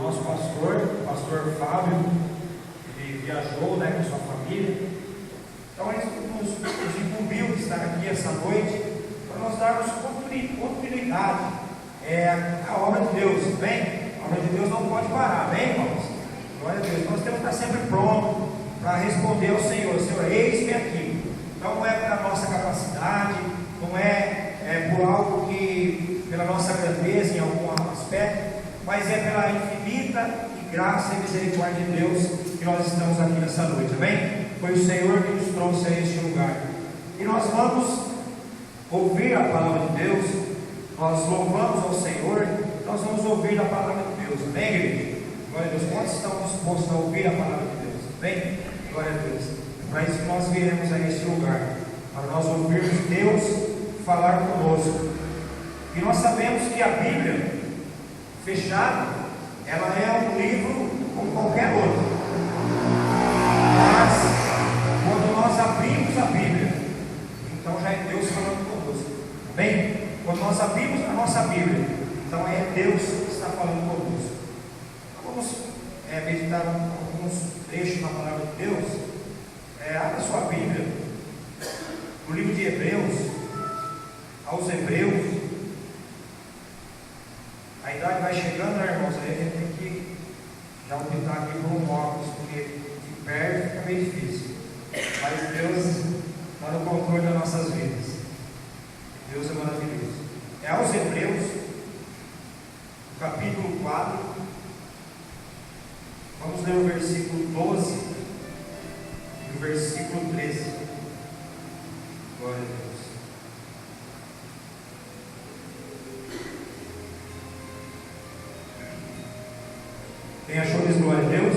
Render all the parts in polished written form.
nosso pastor, o pastor Fábio, ele viajou, né, com sua família. Então ele nos incumbiu de estar aqui essa noite para nós darmos continuidade à obra de Deus, bem? A obra de Deus não pode parar, bem, irmãos? Glória a Deus. Nós temos que estar sempre prontos para responder ao Senhor: Senhor, eis-me aqui. Então não é pela nossa capacidade, não é por algo que, pela nossa grandeza em algum aspecto, mas é pela infinita graça e misericórdia de Deus que nós estamos aqui nessa noite, amém? Foi o Senhor que nos trouxe a este lugar, e nós vamos ouvir a palavra de Deus. Nós louvamos ao Senhor, nós vamos ouvir a palavra de Deus, amém, igreja? Glória a Deus. Quantos estão dispostos a ouvir a palavra de Deus, amém? Glória a Deus. Para isso que nós viemos a este lugar, para nós ouvirmos Deus falar conosco. E nós sabemos que a Bíblia fechada, ela é um livro como qualquer outro, mas quando nós abrimos a Bíblia, então já é Deus falando conosco, amém? Quando nós abrimos a nossa Bíblia, então é Deus que está falando conosco. Então vamos meditar alguns trechos na palavra de Deus. Abra sua Bíblia no livro de Hebreus, aos Hebreus. A idade vai chegando, né, irmãos? Aí a gente tem que já optar aqui por um óculos, porque de perto fica meio difícil. Mas Deus está no controle das nossas vidas. Deus é maravilhoso. É aos Hebreus, capítulo 4. Vamos ler o versículo 12 e o versículo 13. Glória a Deus. Quem achou isso? Glória a Deus?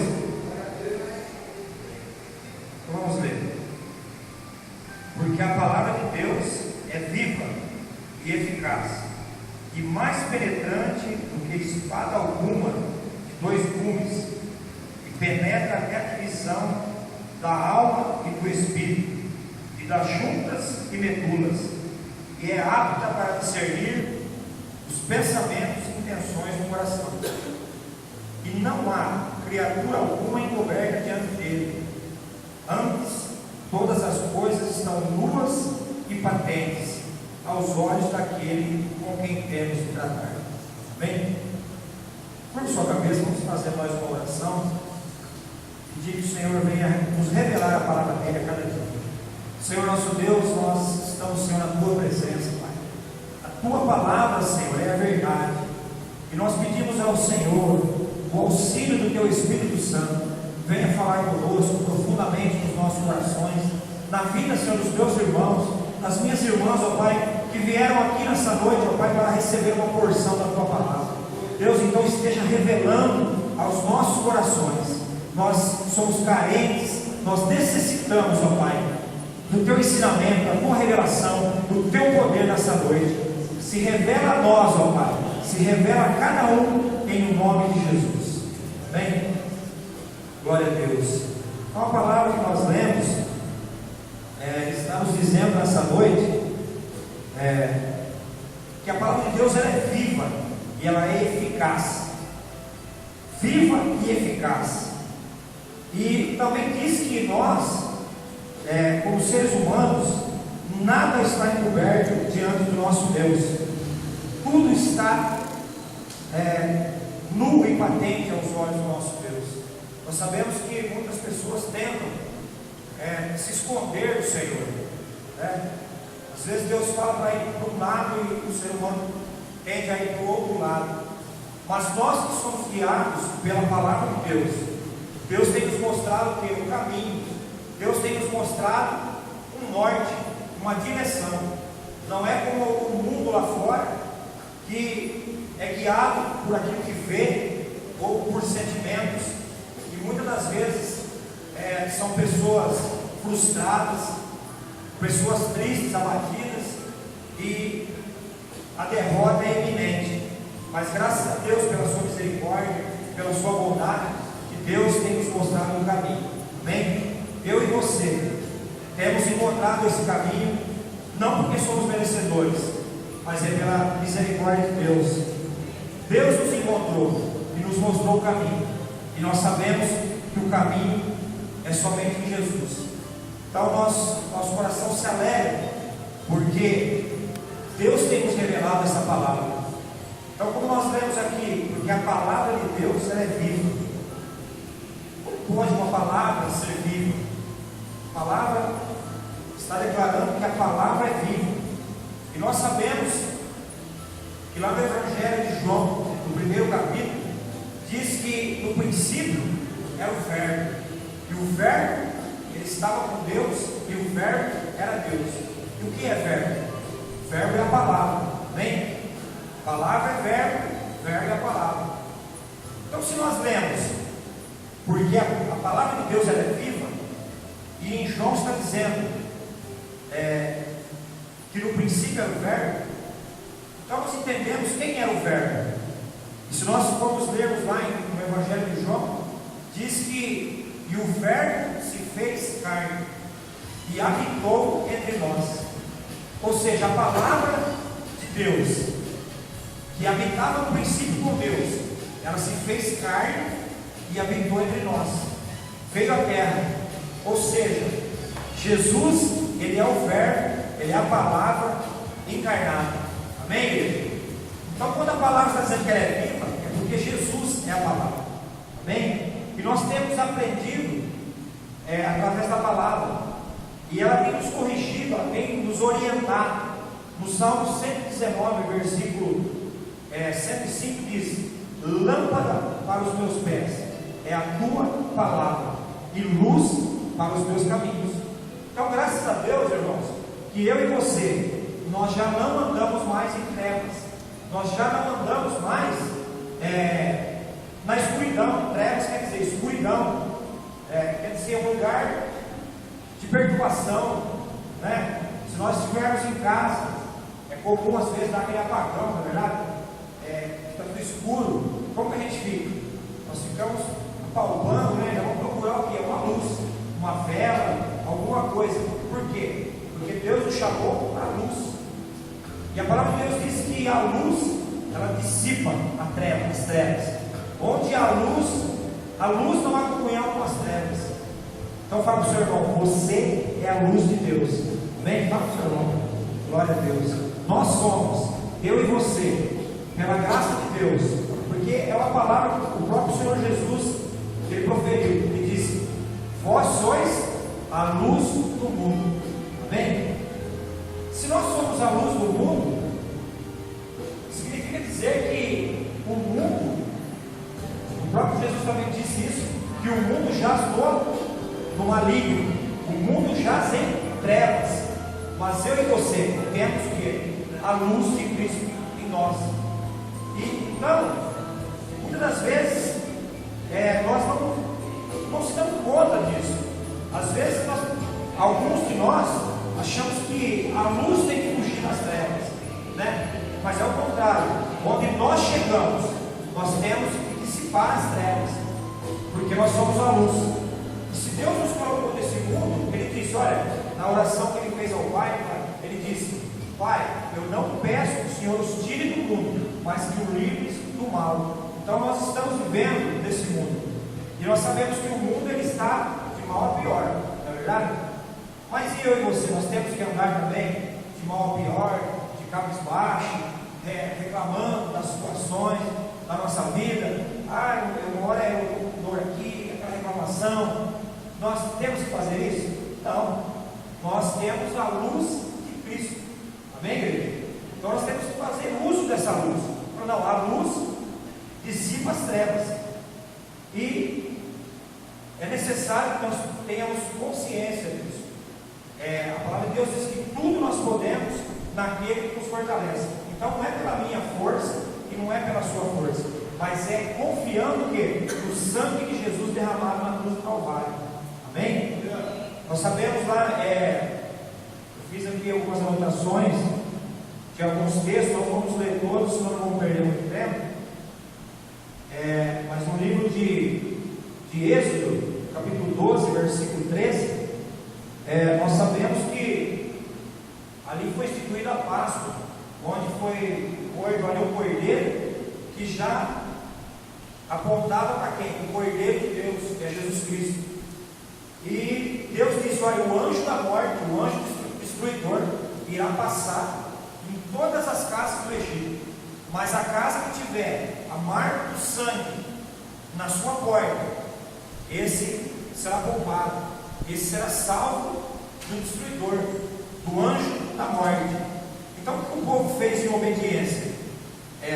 Então vamos ler. Porque a palavra de Deus é viva e eficaz, e mais penetrante do que espada alguma de dois gumes, e penetra até a divisão da alma e do espírito, e das juntas e medulas, e é apta para discernir os pensamentos e intenções do coração. E não há criatura alguma encoberta diante dele. Antes, todas as coisas estão nuas e patentes aos olhos daquele com quem temos de tratar. Amém? Curve sua cabeça, vamos fazer mais uma oração. Pedir que o Senhor venha nos revelar a palavra dele a cada dia. Senhor nosso Deus, nós estamos, Senhor, na tua presença, Pai. A tua palavra, Senhor, é a verdade. E nós pedimos ao Senhor o auxílio do teu Espírito Santo. Venha falar conosco profundamente nos nossos corações, na vida, Senhor, dos meus irmãos, das minhas irmãs, ó Pai, que vieram aqui nessa noite, ó Pai, para receber uma porção da tua palavra. Deus, então esteja revelando aos nossos corações. Nós somos carentes, nós necessitamos, ó Pai, do teu ensinamento, da tua revelação, do teu poder nessa noite. Se revela a nós, ó Pai, se revela a cada um em nome de Jesus. Amém? Glória a Deus. Então a palavra que nós lemos está nos dizendo nessa noite que a palavra de Deus ela é viva e ela é eficaz. Viva e eficaz. E também diz que nós, como seres humanos, nada está encoberto diante do nosso Deus. Tudo está nu e patente aos olhos do nosso Deus. Nós sabemos que muitas pessoas tentam se esconder do Senhor, né? Às vezes Deus fala para ir para um lado e o ser humano tende a ir para o outro lado. Mas nós que somos guiados pela palavra de Deus, Deus tem nos mostrado o que? O caminho. Deus tem nos mostrado um norte, uma direção. Não é como o mundo lá fora, que é guiado por aquilo que vê ou por sentimentos, e muitas das vezes são pessoas frustradas, pessoas tristes, abatidas, e a derrota é iminente. Mas graças a Deus pela sua misericórdia, pela sua bondade, que Deus tem nos mostrado um caminho. Amém? Eu e você temos encontrado esse caminho, não porque somos merecedores, mas é pela misericórdia de Deus. Deus nos encontrou e nos mostrou o caminho, e nós sabemos que o caminho é somente em Jesus. Então nosso coração se alegra, porque Deus tem nos revelado essa palavra. Então, como nós lemos aqui, porque a palavra de Deus ela é viva. Como pode uma palavra ser viva? A palavra está declarando que a palavra é viva. E nós sabemos que lá no Evangelho de João, no primeiro capítulo, diz que no princípio era o Verbo. E o Verbo, ele estava com Deus, e o Verbo era Deus. E o que é Verbo? Verbo é a palavra. Amém? Palavra é verbo, verbo é a palavra. Então, se nós lemos, porque a palavra de Deus ela é viva, e em João está dizendo que no princípio era o verbo, então nós entendemos quem era o verbo. E se nós formos lermos lá no Evangelho de João, diz que e o verbo se fez carne e habitou entre nós. Ou seja, a palavra de Deus, que habitava no princípio com Deus, ela se fez carne e habitou entre nós, veio à terra. Ou seja, Jesus, ele é o verbo, ele é a palavra encarnada. Amém, igreja? Então, quando a palavra está dizendo que ela é viva, é porque Jesus é a palavra. Amém? E nós temos aprendido através da palavra, e ela tem nos corrigido, ela tem nos orientado. No Salmo 119, versículo 105 diz: lâmpada para os meus pés é a tua palavra e luz para os meus caminhos. Então, graças a Deus, irmãos, que eu e você, nós já não andamos mais em trevas, nós já não andamos mais na escuridão. Trevas quer dizer escuridão, quer dizer um lugar de perturbação, né? Se nós estivermos em casa, é comum às vezes dar aquele apagão, não é verdade? Fica tudo escuro. Como que a gente fica? Nós ficamos apalpando, né? Já vamos procurar o que? Uma luz, uma vela, alguma coisa. Por quê? Porque Deus nos chamou para a luz. E a palavra de Deus diz que a luz, ela dissipa as trevas. Onde há a luz não há comunhão com as trevas. Então fala para o seu irmão: você é a luz de Deus. Amém? Fala para o seu irmão. Glória a Deus. Nós somos, eu e você, pela graça de Deus, porque é uma palavra que o próprio Senhor Jesus ele proferiu. Ele disse: vós sois a luz do mundo. Amém? Se nós somos a luz do mundo, significa dizer que o mundo, o próprio Jesus também disse isso, que o mundo jaz no maligno, o mundo jaz em trevas, mas eu e você temos o que? A luz de Cristo em nós. E então, muitas das vezes nós não se damos conta disso. Às vezes alguns de nós achamos que a luz tem que fugir das trevas, né? Mas é o contrário. Onde nós chegamos, nós temos que dissipar as trevas, porque nós somos a luz. E se Deus nos colocou nesse mundo, Ele disse, olha, na oração que Ele fez ao Pai, Ele disse: Pai, eu não peço que o Senhor os tire do mundo, mas que o livres do mal. Então nós estamos vivendo nesse mundo, e nós sabemos que o mundo ele está de mal a pior, não é verdade? Mas e eu e você, nós temos que andar também de mal a pior, de cabisbaixo, reclamando das situações da nossa vida. Uma hora eu dou aqui, aquela reclamação. Nós temos que fazer isso? Não. Nós temos a luz de Cristo. Amém, igreja? Então nós temos que fazer uso dessa luz. Não, a luz dissipa as trevas. E é necessário que nós tenhamos consciência disso. A palavra de Deus diz que tudo nós podemos naquele que nos fortalece. Então não é pela minha força e não é pela sua força, mas é confiando no sangue de Jesus derramado na cruz do Calvário. Amém? Nós sabemos lá, eu fiz aqui algumas anotações de alguns textos, nós vamos ler todos, senão não vamos perder muito tempo. Mas no livro de Êxodo, capítulo 12, versículo 13, nós sabemos que ali foi instituída a Páscoa, onde foi morto ali o cordeiro, que já apontava para quem? O Cordeiro de Deus, que é Jesus Cristo. E Deus disse: olha, o anjo da morte, o anjo destruidor, irá passar em todas as casas do Egito, mas a casa que tiver a marca do sangue na sua porta, esse será poupado, esse será salvo do destruidor, do anjo da morte. Então o que o povo fez em obediência?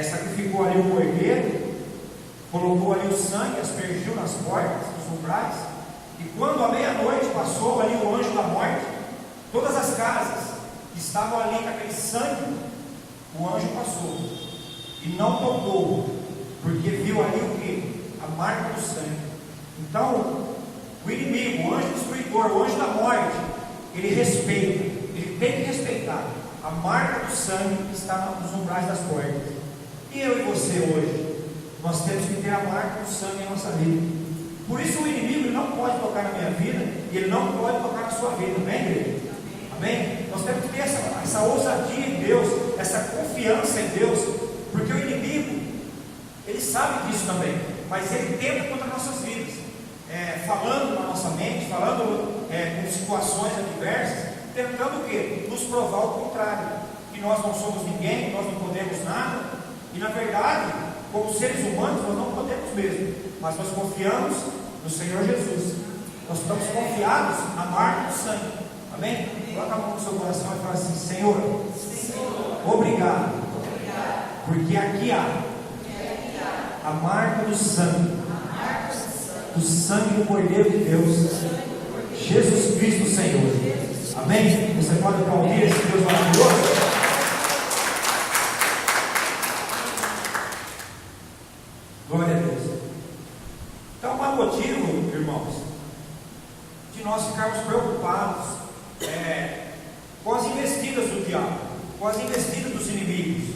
Sacrificou ali o cordeiro, colocou ali o sangue, aspergiu nas portas, nos umbrais, e quando a meia-noite passou ali o anjo da morte, todas as casas que estavam ali com aquele sangue, o anjo passou e não tocou, porque viu ali o que? A marca do sangue. Então o inimigo, o anjo destruidor, o anjo da morte, ele respeita, ele tem que respeitar a marca do sangue que está nos umbrais das portas. E eu e você hoje, nós temos que ter a marca do sangue em nossa vida. Por isso o inimigo não pode tocar na minha vida, e ele não pode tocar na sua vida, amém, igreja? Amém? Nós temos que ter essa ousadia em Deus, essa confiança em Deus, porque o inimigo, ele sabe disso também, mas ele tenta contra nossas vidas, falando na nossa mente, falando com situações adversas, tentando o quê? Nos provar o contrário, que nós não somos ninguém, que nós não podemos nada. E na verdade, como seres humanos, nós não podemos mesmo, mas nós confiamos no Senhor Jesus. Nós estamos confiados na marca do sangue. Amém? Coloca a mão no seu coração e fala assim: Senhor, obrigado, porque aqui há a marca do sangue, do Cordeiro de Deus, Jesus Cristo Senhor. Amém? Você pode aplaudir esse Deus maravilhoso? Glória a Deus. Então, não há motivo, irmãos, de nós ficarmos preocupados com as investidas do diabo, com as investidas dos inimigos,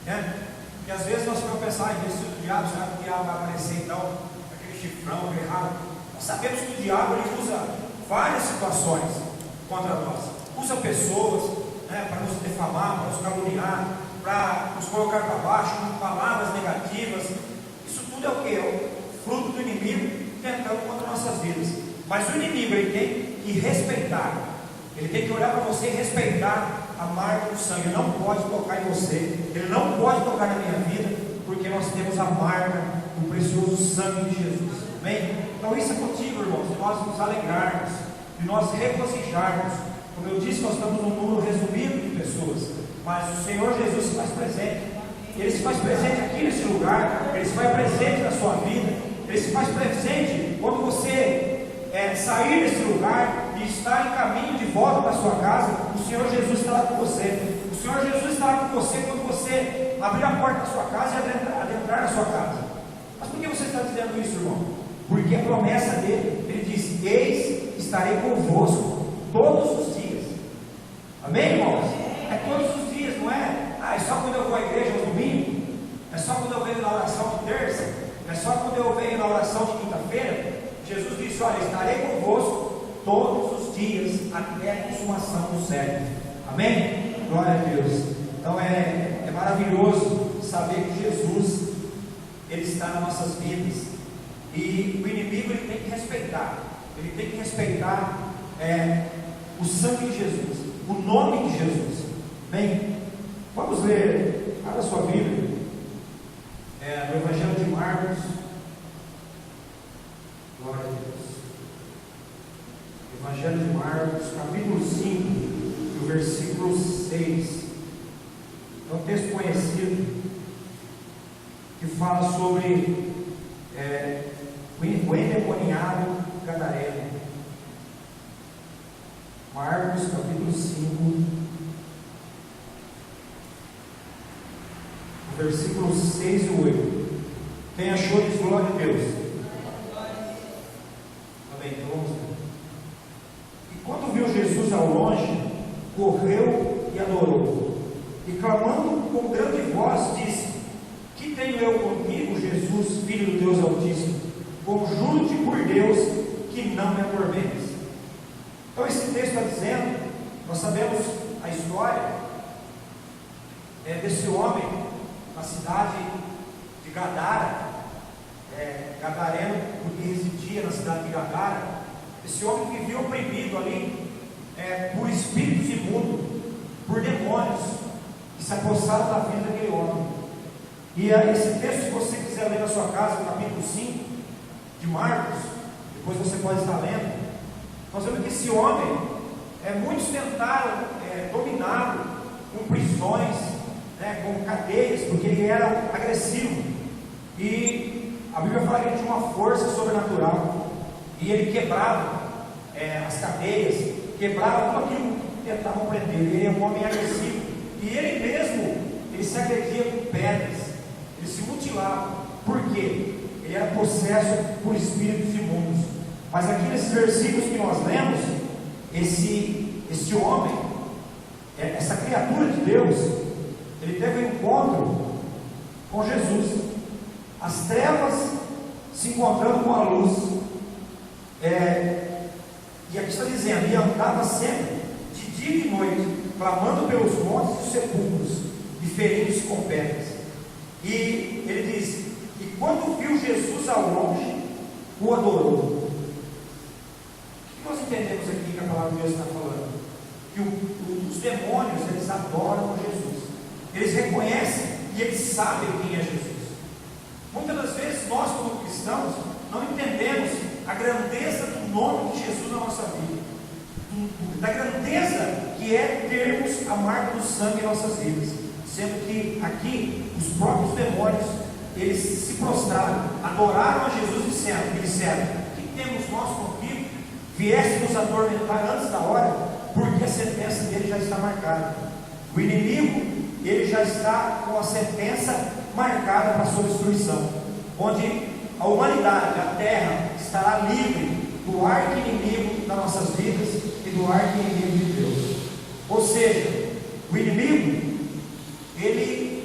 né? Porque às vezes nós vamos pensar em investida do diabo, será que o diabo vai aparecer então, aquele chifrão, aquele rabo? Nós sabemos que o diabo ele usa várias situações contra nós, usa pessoas, né, para nos defamar, para nos caluniar, para nos colocar para baixo com palavras negativas. Isso tudo é o que? É o fruto do inimigo tentando contra nossas vidas. Mas o inimigo ele tem que respeitar, ele tem que olhar para você e respeitar a marca do sangue. Ele não pode tocar em você, ele não pode tocar na minha vida, porque nós temos a marca do precioso sangue de Jesus. Amém? Então isso é motivo, irmãos, de nós nos alegrarmos, de nós regozijarmos. Como eu disse, nós estamos num número resumido de pessoas, mas o Senhor Jesus se faz presente. Ele se faz presente aqui nesse lugar, ele se faz presente na sua vida, ele se faz presente quando você sair desse lugar e estar em caminho de volta para a sua casa. O Senhor Jesus está lá com você. O Senhor Jesus está lá com você quando você abrir a porta da sua casa e adentrar na sua casa. Mas por que você está dizendo isso, irmão? Porque a promessa dele, ele diz: eis, estarei convosco todos os dias. Amém, irmãos? É todos os dias, não é? É só quando eu vou à igreja aos domingos? É só quando eu venho na oração de terça? É só quando eu venho na oração de quinta-feira? Jesus disse: olha, estarei convosco todos os dias até a consumação do século. Amém? Glória a Deus. Então é maravilhoso saber que Jesus ele está nas nossas vidas, e o inimigo ele tem que respeitar, ele tem que respeitar o sangue de Jesus, o nome de Jesus. Amém? Vamos ler, abra sua Bíblia, no Evangelho de Marcos. Glória a Deus. Evangelho de Marcos, capítulo 5, no versículo 6. É um texto conhecido que fala sobre o endemoniado gadareno. Marcos, capítulo 5, versículos 6 e 8. Quem achou diz glória a Deus. Amém, então vamos ver. E quando viu Jesus ao longe, correu e adorou, e clamando com grande voz disse: que tenho eu contigo, Jesus, Filho do Deus Altíssimo? Conjuro-te por Deus que não me atormentes. Então esse texto está dizendo, nós sabemos a história desse homem na cidade de Gadara, gadareno, porque residia na cidade de Gadara. Esse homem vivia oprimido ali por espíritos imundos, por demônios que se apossaram da vida daquele homem. E esse texto, se você quiser ler na sua casa, no capítulo 5 de Marcos, depois você pode estar lendo, nós vemos que esse homem, muitos tentaram dominá-lo com prisões, com cadeias, porque ele era agressivo. E a Bíblia fala que ele tinha uma força sobrenatural, e ele quebrava as cadeias, quebrava tudo aquilo que tentavam prender. Ele era um homem agressivo, e ele mesmo, ele se agredia com pedras, ele se mutilava. Por quê? Ele era possesso por espíritos imundos. Mas aqui nesses versículos que nós lemos, esse homem, essa criatura de Deus, ele teve um encontro com Jesus, as trevas se encontrando com a luz, e aqui está dizendo, ele andava sempre, de dia e de noite, clamando pelos montes e sepulcros, e ferindo-se com pedras. E ele diz, e quando viu Jesus ao longe, o adorou. O que nós entendemos aqui que a palavra de Deus está falando? Que os demônios, eles adoram Jesus, eles reconhecem e eles sabem quem é Jesus. Muitas das vezes nós, como cristãos, não entendemos a grandeza do nome de Jesus na nossa vida, da grandeza que é termos a marca do sangue em nossas vidas, sendo que aqui os próprios demônios, eles se prostraram, adoraram a Jesus e disseram, que temos nós contigo? Vieste nos atormentar antes da hora, porque a sentença dele já está marcada. O inimigo, ele já está com a sentença marcada para a sua destruição, onde a humanidade, a terra, estará livre do arqui-inimigo das nossas vidas e do arqui-inimigo de Deus. Ou seja, o inimigo, ele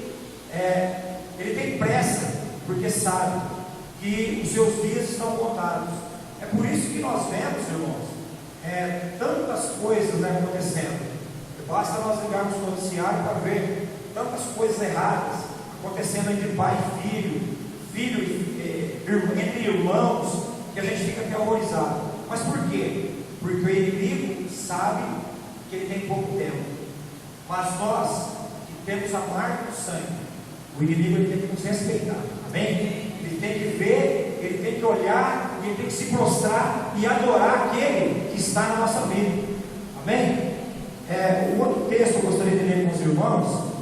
tem pressa, porque sabe que os seus dias estão contados. É por isso que nós vemos, irmãos, tantas coisas acontecendo. Basta nós ligarmos no noticiário para ver tantas coisas erradas acontecendo entre pai e filho entre irmãos, que a gente fica até horrorizado. Mas por quê? Porque o inimigo sabe que ele tem pouco tempo, mas nós que temos a marca do sangue, o inimigo ele tem que nos respeitar, amém? Ele tem que ver, ele tem que olhar, ele tem que se prostrar e adorar aquele que está na nossa vida, amém? O outro texto eu gostaria de ler com os irmãos,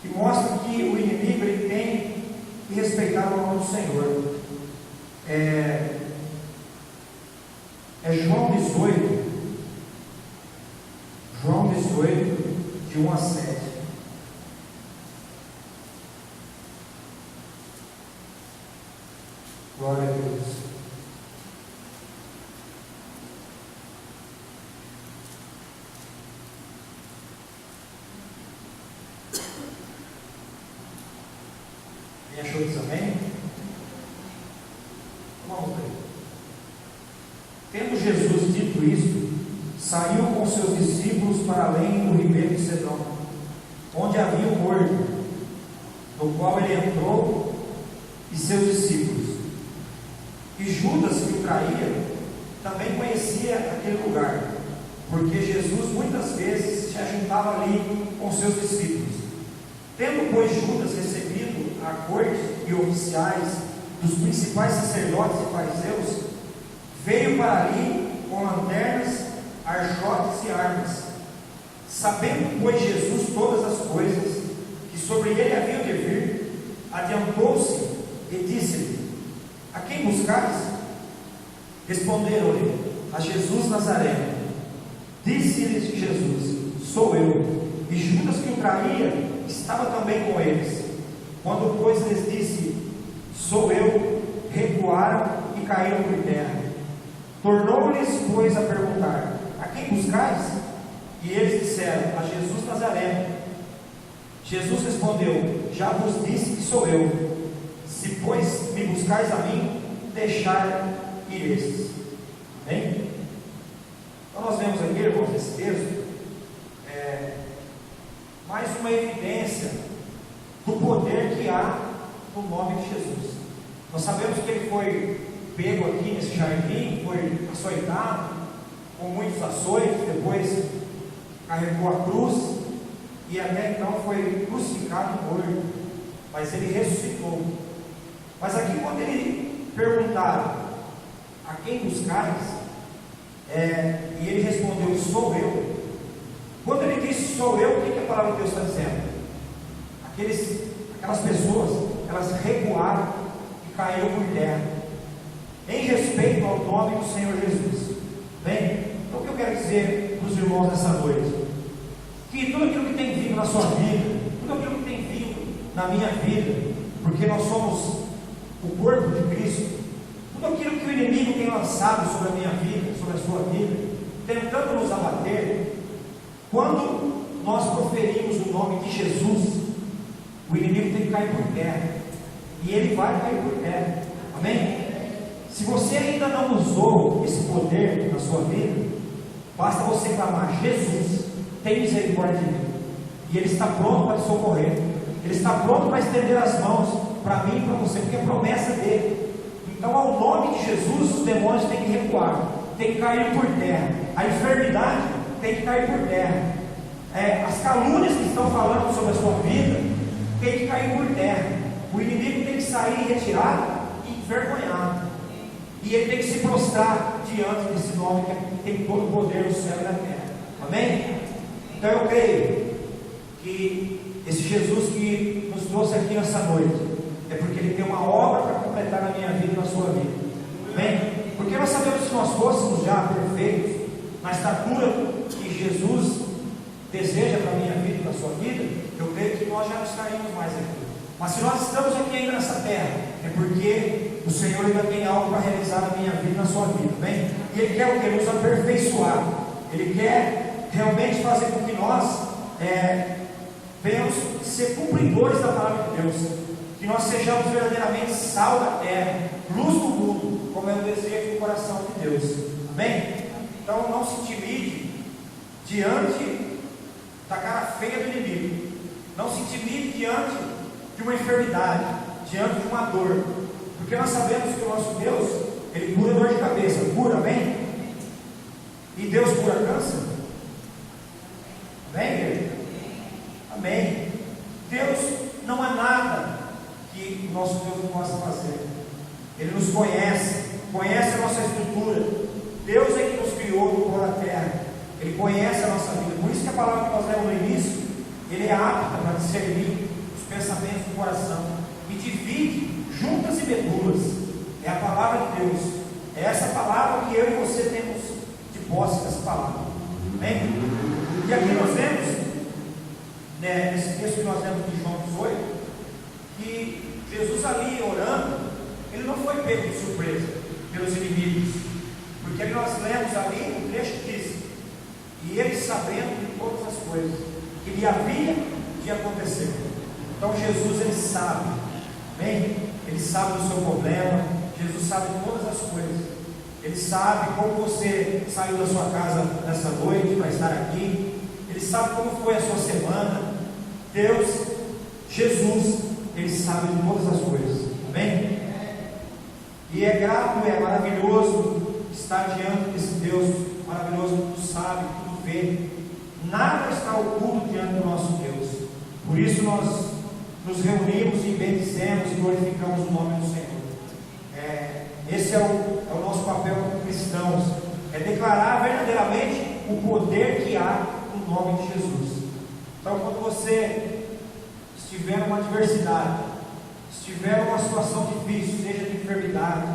que mostra que o inimigo ele tem que respeitar o nome do Senhor. João 18, de 1 a 7. Glória a Deus. Quem achou isso, amém? Vamos ver. Tendo Jesus dito isto, saiu com seus discípulos para além do ribeiro de Cedrão, onde havia um horto, no qual ele entrou e seus discípulos. E Judas, que o traía, também conhecia aquele lugar, porque Jesus muitas vezes se ajuntava ali com seus discípulos. Tendo, pois, Judas recebido a corte e oficiais dos principais sacerdotes e fariseus, veio para ali com lanternas, archotes e armas. Sabendo, pois, Jesus todas as coisas que sobre ele haviam de vir, adiantou-se e disse-lhe: a quem buscais? Responderam-lhe: a Jesus Nazareno. Disse-lhes Jesus: sou eu. E Judas, que o traía, estava também com eles. Quando, pois, lhes disse: sou eu, recuaram e caíram por terra. Tornou-lhes, pois, a perguntar: a quem buscais? E eles disseram: a Jesus Nazareno. Jesus respondeu: já vos disse que sou eu. Se, pois, me buscais a mim, deixar irestes. Amém? Então nós vemos aqui, irmãos, nesse texto, mais uma evidência do poder que há no nome de Jesus. Nós sabemos que ele foi pego aqui nesse jardim, foi açoitado, com muitos açoites, depois carregou a cruz, e até então foi crucificado e morto, mas ele ressuscitou. Mas aqui quando ele perguntaram, a quem buscais? E ele respondeu, sou eu. Quando ele disse sou eu, o que a palavra de Deus está dizendo? Aquelas pessoas, elas recuaram e caíram por terra, em respeito ao nome do Senhor Jesus. Bem, então o que eu quero dizer para os irmãos nessa noite? Que tudo aquilo que tem vindo na sua vida, tudo aquilo que tem vindo na minha vida, porque nós somos o corpo de Cristo, tudo aquilo que o inimigo tem lançado sobre a minha vida, sobre a sua vida, tentando nos abater, quando nós proferimos o nome de Jesus, o inimigo tem que cair por terra, e ele vai cair por terra, amém? Se você ainda não usou esse poder na sua vida, basta você clamar, Jesus, tem misericórdia de mim, e Ele está pronto para te socorrer, Ele está pronto para estender as mãos para mim e para você, porque é promessa dele. Então, ao nome de Jesus, os demônios têm que recuar, têm que cair por terra, a enfermidade tem que cair por terra, as calúnias que estão falando sobre a sua vida tem que cair por terra, o inimigo tem que sair retirado e envergonhado, e ele tem que se prostrar diante desse nome que tem todo o poder no céu e na terra, amém? Então eu creio que esse Jesus que nos trouxe aqui nessa noite é porque ele tem uma obra para completar na minha vida e na sua vida, amém? Porque nós sabemos que se nós fôssemos já perfeitos na estatura que Jesus deseja para a minha vida e para a sua vida, eu creio que nós já não estaríamos mais aqui. Mas se nós estamos aqui ainda nessa terra, é porque o Senhor ainda tem algo para realizar na minha vida e na sua vida, bem? E Ele quer o que? Nos aperfeiçoar. Ele quer realmente fazer com que nós venhamos ser cumpridores da palavra de Deus, que nós sejamos verdadeiramente sal da terra, luz do mundo, como é o desejo do coração de Deus, amém? Então não se intimide diante da cara feia do inimigo, não se intimide diante de uma enfermidade, diante de uma dor, porque nós sabemos que o nosso Deus, Ele cura dor de cabeça, cura, amém? E Deus cura câncer, amém, querido? Amém. Deus não há nada que o nosso Deus não possa fazer. Ele nos conhece, conhece a nossa estrutura. Deus é que nos criou do pó da terra, Ele conhece a nossa vida. Por isso que a palavra que nós lemos no início, Ele é apta para discernir os pensamentos do coração e divide juntas e medulas. É a palavra de Deus, é essa palavra que eu e você temos de posse dessa palavra, amém? E aqui nós vemos, nesse texto que nós lemos de João 18, que Jesus ali orando, Ele não foi pego de surpresa pelos inimigos, porque nós lemos ali o trecho que diz, e Ele sabendo de todas as coisas que lhe havia de acontecer. Então Jesus, Ele sabe, amém? Ele sabe do seu problema, Jesus sabe de todas as coisas, Ele sabe como você saiu da sua casa nessa noite para estar aqui, Ele sabe como foi a sua semana. Deus, Jesus, Ele sabe de todas as coisas, amém? E é grato, é maravilhoso estar diante desse Deus maravilhoso, que tudo sabe, tudo vê, nada está oculto diante do nosso Deus. Por isso nós nos reunimos e bendizemos e glorificamos o nome do Senhor. Esse é o nosso papel como cristãos, é declarar verdadeiramente o poder que há no nome de Jesus. Então, quando você estiver numa adversidade, estiver numa situação difícil, seja de enfermidade,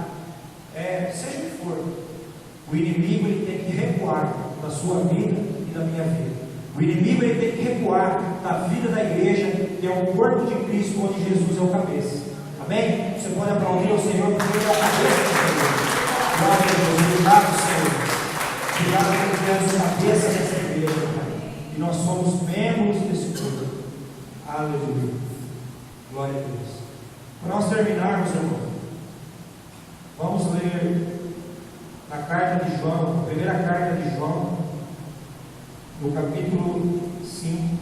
seja o que for, o inimigo ele tem que recuar da sua vida e da minha vida. O inimigo ele tem que recuar da vida da igreja, que é o corpo de Cristo, onde Jesus é o cabeça. Amém? Você pode aplaudir ao Senhor, porque Ele é o cabeça do Senhor. Glória a Deus, obrigado, Senhor. Obrigado por termos cabeça dessa igreja, Pai. E nós somos membros desse corpo. Aleluia. Glória a Deus. Para nós terminarmos, irmão, vamos ler a carta de João, a primeira carta de João, no capítulo 5.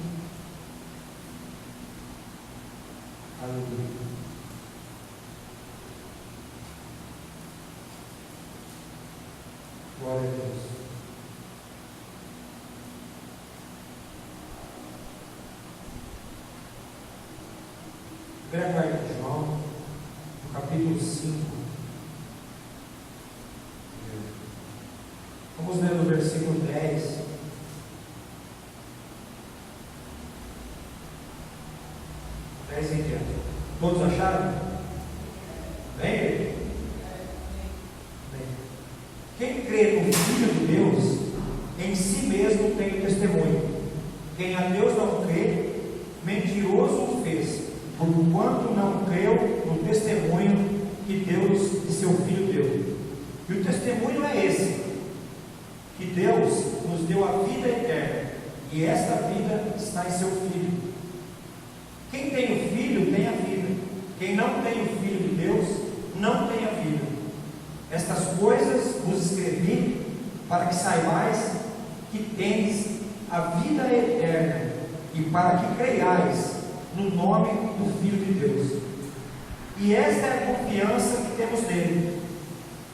Aleluia. Glória a Deus. Primeira carta de João, no capítulo 5. Vamos ler no versículo 10. 10 em diante. Todos acharam? Bem? Quem crê no Filho de Deus, em si mesmo tem o testemunho. Quem a Deus não crê, mentiroso o fez, porquanto não creu no testemunho que Deus e seu Filho deu. E o testemunho é esse, que Deus nos deu a vida eterna, e esta vida está em seu Filho. Quem tem o Filho tem a vida. Quem não tem o Filho de Deus não tem a vida. Estas coisas vos escrevi para que saibais que tendes a vida eterna e para que creiais no nome do Filho de Deus. E esta é a confiança que temos nele,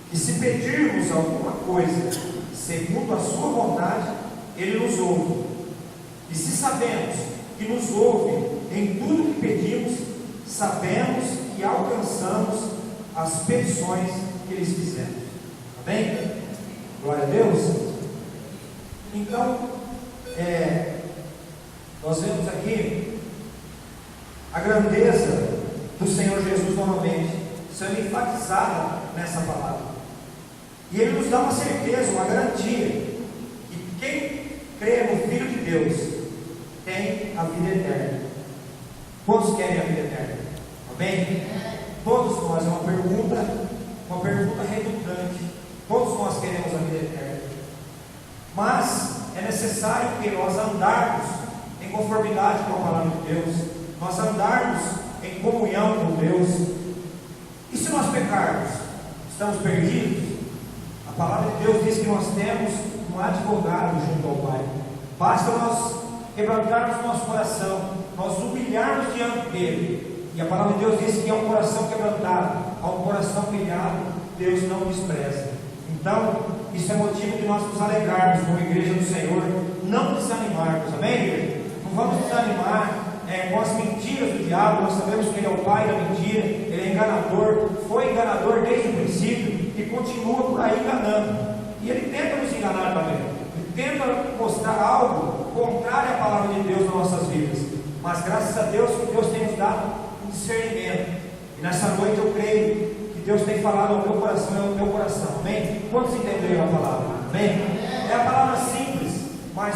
que se pedirmos alguma coisa segundo a sua vontade, ele nos ouve. E se sabemos que nos ouve em tudo que pedimos, sabemos que alcançamos as petições que lhes fizemos. Amém? Glória a Deus. Então, nós vemos aqui a grandeza do Senhor Jesus novamente sendo enfatizada nessa palavra. E Ele nos dá uma certeza, uma garantia, que quem crê no Filho de Deus tem a vida eterna. Todos querem a vida eterna. Amém? Todos nós, é uma pergunta redundante. Todos nós queremos a vida eterna. Mas é necessário que nós andarmos em conformidade com a palavra de Deus, nós andarmos em comunhão com Deus. E se nós pecarmos, estamos perdidos? A palavra de Deus diz que nós temos um advogado junto ao Pai. Basta nós quebrantarmos nosso coração, nós humilharmos diante dele. E a palavra de Deus diz que é um coração quebrantado, a um coração humilhado, Deus não despreza. Então, isso é motivo de nós nos alegrarmos como igreja do Senhor, não desanimarmos, amém, igreja? Não vamos desanimar com as mentiras do diabo. Nós sabemos que ele é o pai da mentira, ele é enganador, foi enganador desde o princípio e continua por aí enganando. E ele tenta nos enganar também, ele tenta mostrar algo contrário à palavra de Deus nas nossas vidas. Mas graças a Deus que Deus tem nos dado um discernimento. E nessa noite eu creio que Deus tem falado ao meu coração e ao teu coração, amém? Quantos entenderam a palavra? Amém? É a palavra simples, mas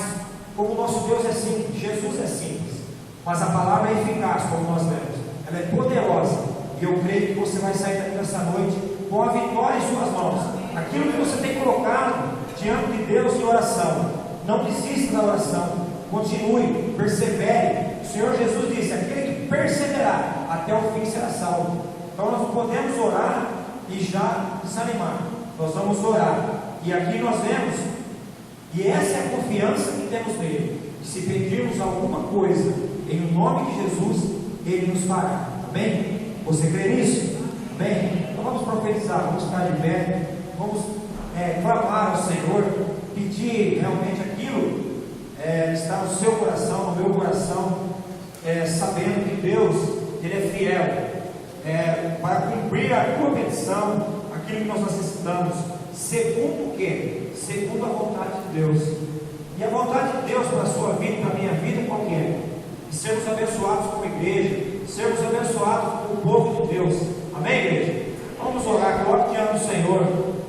como o nosso Deus é simples, Jesus é simples, mas a palavra é eficaz, como nós vemos, ela é poderosa, e eu creio que você vai sair daqui nessa noite com a vitória em suas mãos. Aquilo que você tem colocado diante de Deus em oração, não desista da oração, continue, persevere. O Senhor Jesus disse: aquele que perseverar até o fim será salvo. Então nós não podemos orar e já desanimar, nós vamos orar, e aqui nós vemos, e essa é a confiança que temos nele, que se pedirmos alguma coisa em nome de Jesus, ele nos fará. Amém? Você crê nisso? Amém? Então vamos profetizar, vamos ficar de pé, vamos clamar ao Senhor, pedir realmente aquilo que está no seu coração, no meu coração, sabendo que Deus, ele é fiel para cumprir a tua petição, aquilo que nós necessitamos, segundo o quê? Segundo a vontade de Deus. E a vontade de Deus para a sua vida, para a minha vida, qual que é? E sermos abençoados como igreja, sermos abençoados como povo de Deus. Amém, igreja? Vamos orar, coloque diante do Senhor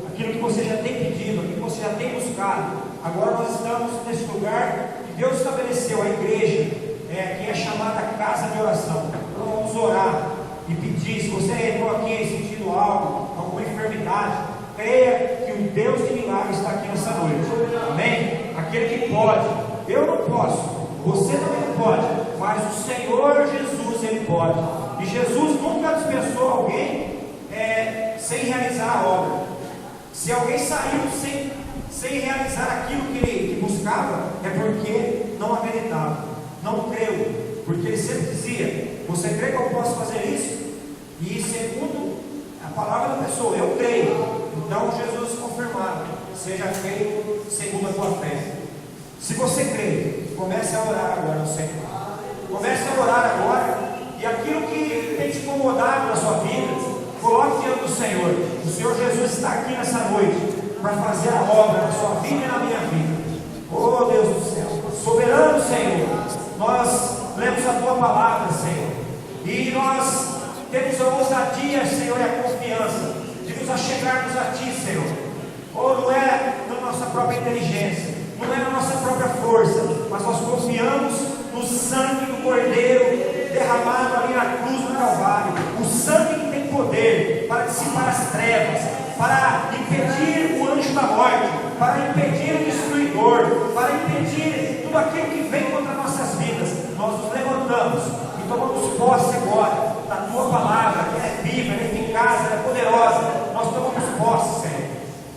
aquilo que você já tem pedido, aquilo que você já tem buscado. Agora nós estamos nesse lugar que Deus estabeleceu, a igreja, que é chamada casa de oração. Então vamos orar e pedir. Se você entrou aqui sentindo algo, alguma enfermidade, creia que o Deus de milagres está aqui nessa noite. Amém? Aquele que pode. Eu não posso, você também não pode, mas o Senhor Jesus, ele pode. E Jesus nunca dispensou alguém sem realizar a obra. Se alguém saiu sem realizar aquilo que ele buscava, é porque não acreditava, não creu, porque ele sempre dizia: você crê que eu posso fazer isso? E segundo a palavra da pessoa, eu creio. Então Jesus confirmava: seja feito segundo a tua fé. Se você crê, comece a orar agora no Senhor. Comece a orar agora, e aquilo que tem te incomodado na sua vida, coloque diante do Senhor. O Senhor Jesus está aqui nessa noite para fazer a obra na sua vida e na minha vida. Oh Deus do céu, soberano Senhor, nós lemos a tua palavra, Senhor, e nós temos a ousadia, Senhor, e a confiança de nos achegarmos a ti, Senhor. Oh, não é na nossa própria inteligência, não é na nossa própria força, mas nós confiamos no sangue do Cordeiro derramado ali na cruz do Calvário, o sangue que tem poder para dissipar as trevas, para impedir o anjo da morte, para impedir o destruidor, para impedir tudo aquilo que vem contra nossas vidas. Nós nos levantamos e tomamos posse agora da tua palavra, que é viva, é eficaz, é poderosa. Nós tomamos posse, Senhor.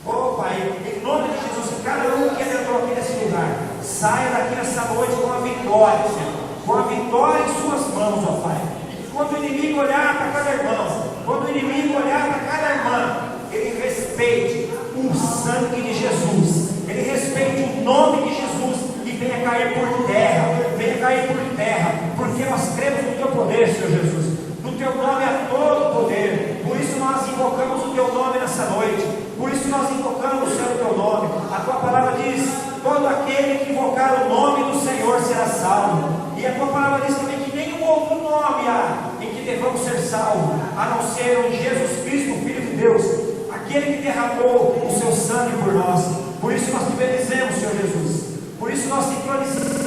Oh Pai, em nome de Jesus, que cada um que entrou aqui nesse lugar saia daqui nessa noite com a vitória, Senhor, com a vitória em suas mãos, ó Pai. E que quando o inimigo olhar para cada irmão, quando o inimigo olhar para cada irmã, ele respeite o sangue de Jesus, ele respeite o nome de Jesus e venha cair por terra, porque nós cremos no teu poder, Senhor Jesus. No teu nome há todo o poder, por isso nós invocamos o teu nome nessa noite, por isso nós invocamos, Senhor, o teu nome. A tua palavra diz: todo aquele que invocar o nome do Senhor será salvo. E a tua palavra diz também que nenhum outro nome há em que devamos ser salvos, a não ser o Jesus Cristo, o Filho de Deus, aquele que derramou o seu sangue por nós. Por isso nós te bendizemos, Senhor Jesus, por isso nós te glorificamos.